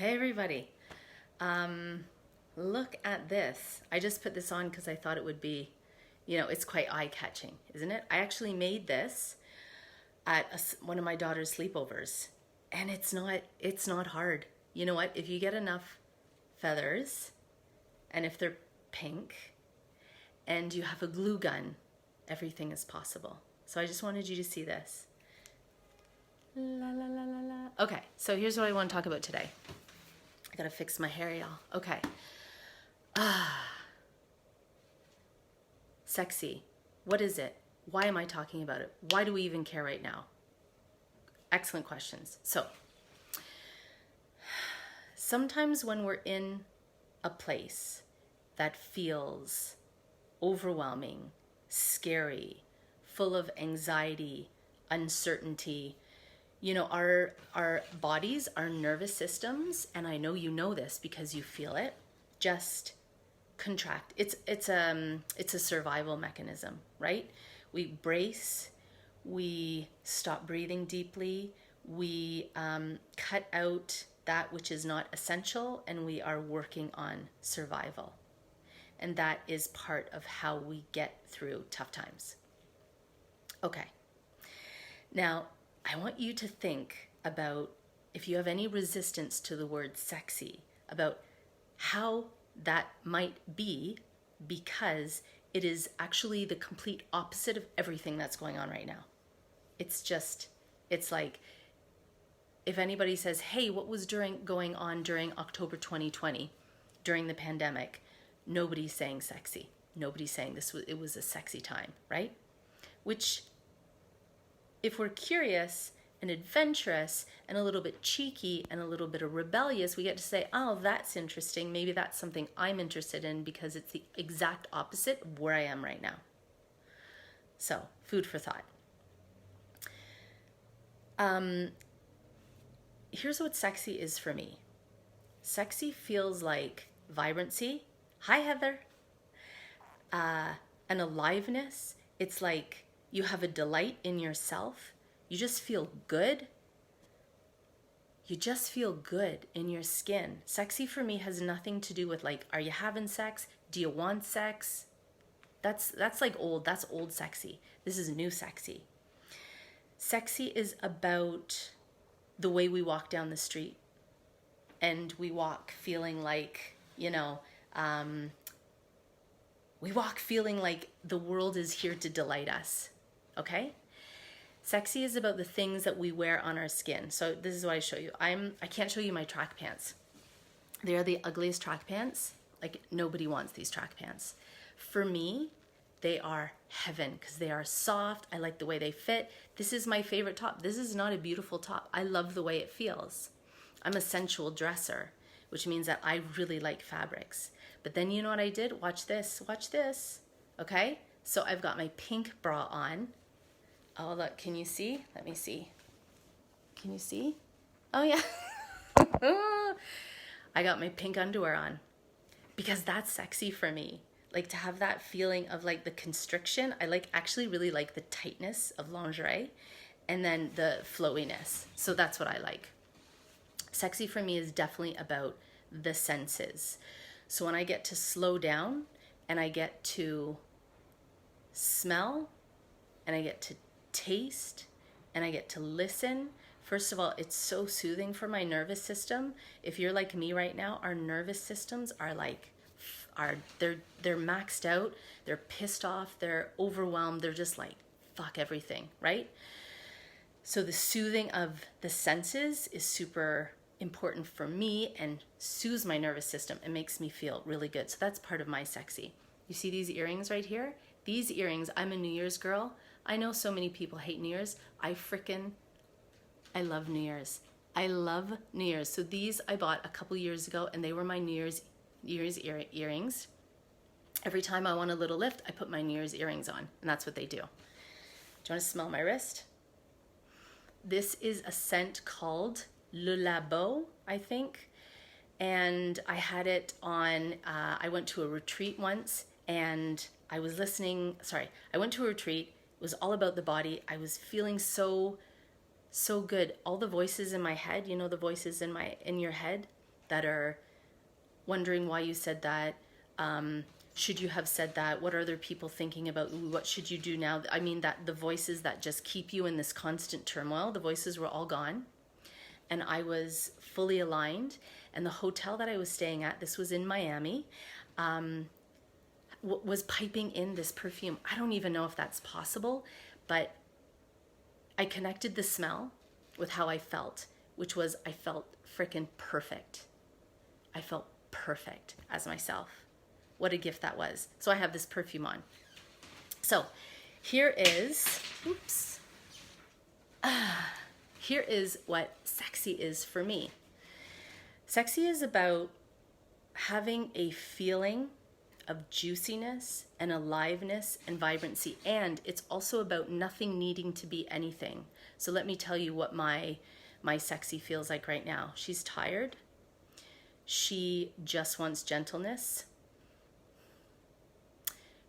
Hey everybody. Look at this. I just put this on because I thought it would be, it's quite eye-catching, isn't it? I actually made this at one of my daughter's sleepovers, and it's not hard. You know what? If you get enough feathers, and if they're pink, and you have a glue gun, everything is possible. So I just wanted you to see this. La la la la la. Okay, so here's what I want to talk about today. I gotta fix my hair, y'all. Okay. Sexy. What is it? Why am I talking about it? Why do we even care right now? Excellent questions. So, sometimes when we're in a place that feels overwhelming, scary, full of anxiety, uncertainty, our bodies, our nervous systems, and I know you know this because you feel it, just contract. It's a survival mechanism, right? We brace, we stop breathing deeply, we cut out that which is not essential, and we are working on survival. And that is part of how we get through tough times. Okay. Now, I want you to think about, if you have any resistance to the word sexy, about how that might be, because it is actually the complete opposite of everything that's going on right now. It's like, if anybody says, hey, what was going on during October 2020, during the pandemic, nobody's saying sexy. Nobody's saying it was a sexy time, right? Which, if we're curious and adventurous and a little bit cheeky and a little bit of rebellious, we get to say, oh, that's interesting. Maybe that's something I'm interested in because it's the exact opposite of where I am right now. So, food for thought. Here's what sexy is for me. Sexy feels like vibrancy. Hi, Heather. An aliveness. It's like you have a delight in yourself. You just feel good. You just feel good in your skin. Sexy for me has nothing to do with like, are you having sex? Do you want sex? That's like old. That's old sexy. This is new sexy. Sexy is about the way we walk down the street. And we walk feeling like, we walk feeling like the world is here to delight us. Okay? Sexy is about the things that we wear on our skin. So this is what I show you. I can't show you my track pants. They are the ugliest track pants. Like, nobody wants these track pants. For me, they are heaven because they are soft. I like the way they fit. This is my favorite top. This is not a beautiful top. I love the way it feels. I'm a sensual dresser, which means that I really like fabrics. But then you know what I did? Watch this. Watch this. Okay? So I've got my pink bra on. Oh, look, can you see? Let me see. Can you see? Oh, yeah. I got my pink underwear on because that's sexy for me. Like, to have that feeling of like the constriction. I actually really like the tightness of lingerie and then the flowiness. So that's what I like. Sexy for me is definitely about the senses. So when I get to slow down and I get to smell and I get to taste and I get to listen, first of all, it's so soothing for my nervous system. If you're like me right now, our nervous systems are they're maxed out, they're pissed off, they're overwhelmed, they're just like, fuck everything, right? So the soothing of the senses is super important for me and soothes my nervous system and makes me feel really good. So that's part of my sexy. You see these earrings right here? These earrings, I'm a New Year's girl. I know so many people hate New Year's. I love New Year's. I love New Year's. So these I bought a couple years ago and they were my New Year's earrings. Every time I want a little lift, I put my New Year's earrings on, and that's what they do. Do you want to smell my wrist? This is a scent called Le Labo, I think, and I had it on, I went to a retreat once, and I went to a retreat. It was all about the body. I was feeling so good. All the voices in my head, the voices in your head, that are wondering why you said that. Should you have said that? What are other people thinking about? What should you do now? I mean, that the voices that just keep you in this constant turmoil, the voices were all gone. And I was fully aligned. And the hotel that I was staying at, this was in Miami, was piping in this perfume. I don't even know if that's possible, but I connected the smell with how I felt, which was I felt freaking perfect. I felt perfect as myself. What a gift that was. So I have this perfume on. So here is, here is what sexy is for me. Sexy is about having a feeling of juiciness and aliveness and vibrancy. And it's also about nothing needing to be anything. So let me tell you what my sexy feels like right now. She's tired. She just wants gentleness.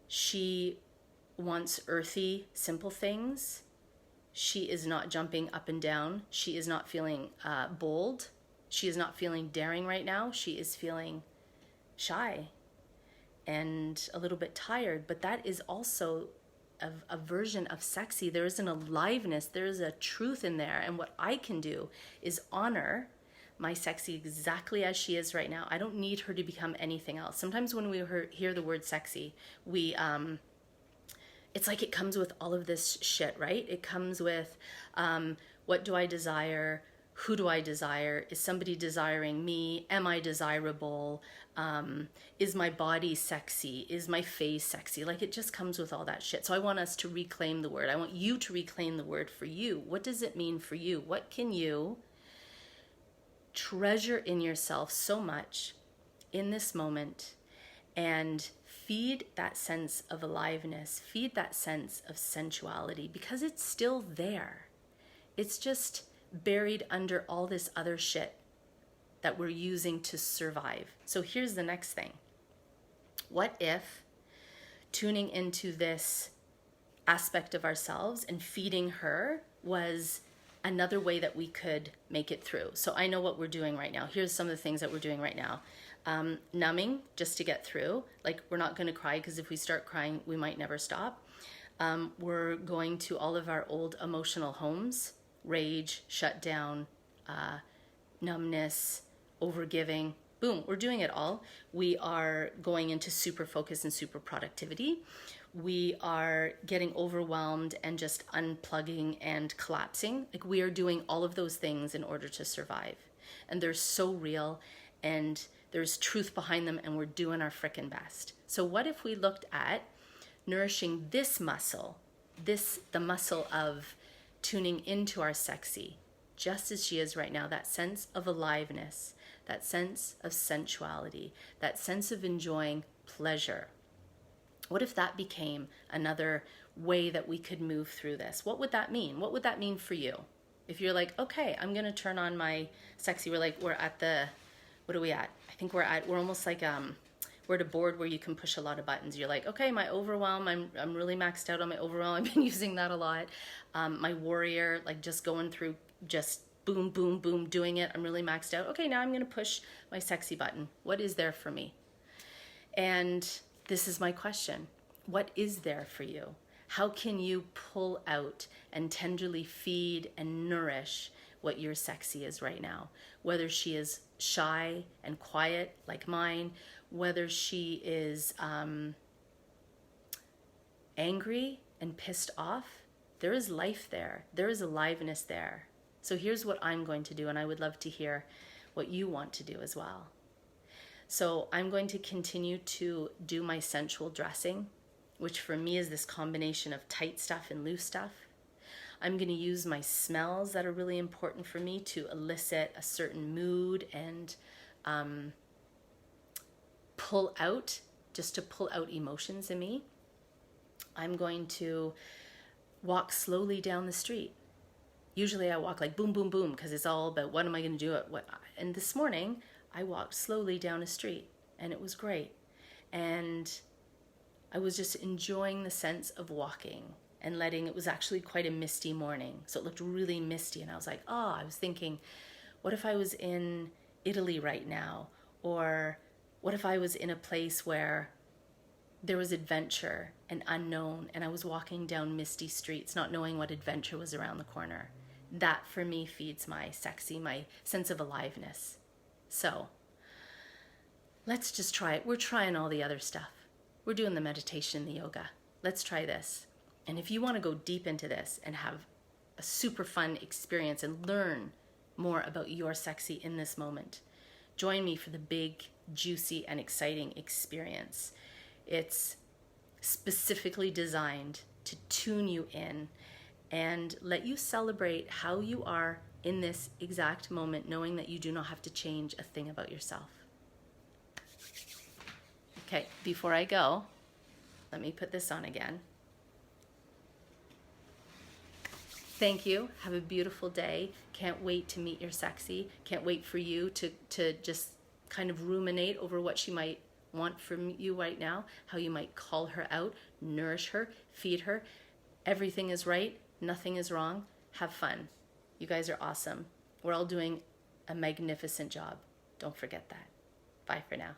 She wants earthy, simple things. She is not jumping up and down. She is not feeling bold. She is not feeling daring right now. She is feeling shy and a little bit tired. But that is also a version of sexy. There is an aliveness. There is a truth in there. And what I can do is honor my sexy exactly as she is right now. I don't need her to become anything else. Sometimes when we hear the word sexy, we it's like it comes with all of this shit, right? It comes with what do I desire? Who do I desire? Is somebody desiring me? Am I desirable? Is my body sexy? Is my face sexy? Like it just comes with all that shit. So I want us to reclaim the word. I want you to reclaim the word for you. What does it mean for you? What can you treasure in yourself so much in this moment and feed that sense of aliveness, feed that sense of sensuality, because it's still there. It's just buried under all this other shit that we're using to survive. So here's the next thing. What if tuning into this aspect of ourselves and feeding her was another way that we could make it through? So I know what we're doing right now. Here's some of the things that we're doing right now. Numbing just to get through. Like we're not going to cry because if we start crying, we might never stop. We're going to all of our old emotional homes, rage, shutdown, numbness, overgiving. Boom, we're doing it all. We are going into super focus and super productivity. We are getting overwhelmed and just unplugging and collapsing. Like we are doing all of those things in order to survive. And they're so real and there's truth behind them and we're doing our frickin' best. So what if we looked at nourishing this muscle, the muscle of tuning into our sexy, just as she is right now, that sense of aliveness, that sense of sensuality, that sense of enjoying pleasure. What if that became another way that we could move through this? What would that mean? What would that mean for you? If you're like, okay, I'm going to turn on my sexy, we're at the, what are we at? I think we're almost like, we're at a board where you can push a lot of buttons. You're like, okay, my overwhelm, I'm really maxed out on my overwhelm. I've been using that a lot. My warrior, like just going through, just boom, boom, boom, doing it. I'm really maxed out. Okay, now I'm going to push my sexy button. What is there for me? And this is my question. What is there for you? How can you pull out and tenderly feed and nourish what your sexy is right now? Whether she is shy and quiet like mine, whether she is angry and pissed off, there is life there. There is aliveness there. So here's what I'm going to do, and I would love to hear what you want to do as well. So I'm going to continue to do my sensual dressing, which for me is this combination of tight stuff and loose stuff. I'm going to use my smells that are really important for me to elicit a certain mood and pull out emotions in me. I'm going to walk slowly down the street. Usually I walk like boom, boom, boom, because it's all about what am I going to do? And this morning I walked slowly down a street and it was great. And I was just enjoying the sense of walking and it was actually quite a misty morning. So it looked really misty and I was like, I was thinking, what if I was in Italy right now? Or what if I was in a place where there was adventure and unknown, and I was walking down misty streets not knowing what adventure was around the corner? That for me feeds my sexy, my sense of aliveness. So let's just try it. We're trying all the other stuff. We're doing the meditation and the yoga. Let's try this. And if you want to go deep into this and have a super fun experience and learn more about your sexy in this moment, join me for the big, juicy, and exciting experience. It's specifically designed to tune you in and let you celebrate how you are in this exact moment, knowing that you do not have to change a thing about yourself. Okay, before I go, let me put this on again. Thank you. Have a beautiful day. Can't wait to meet your sexy. Can't wait for you to just kind of ruminate over what she might want from you right now, how you might call her out, nourish her, feed her. Everything is right. Nothing is wrong. Have fun. You guys are awesome. We're all doing a magnificent job. Don't forget that. Bye for now.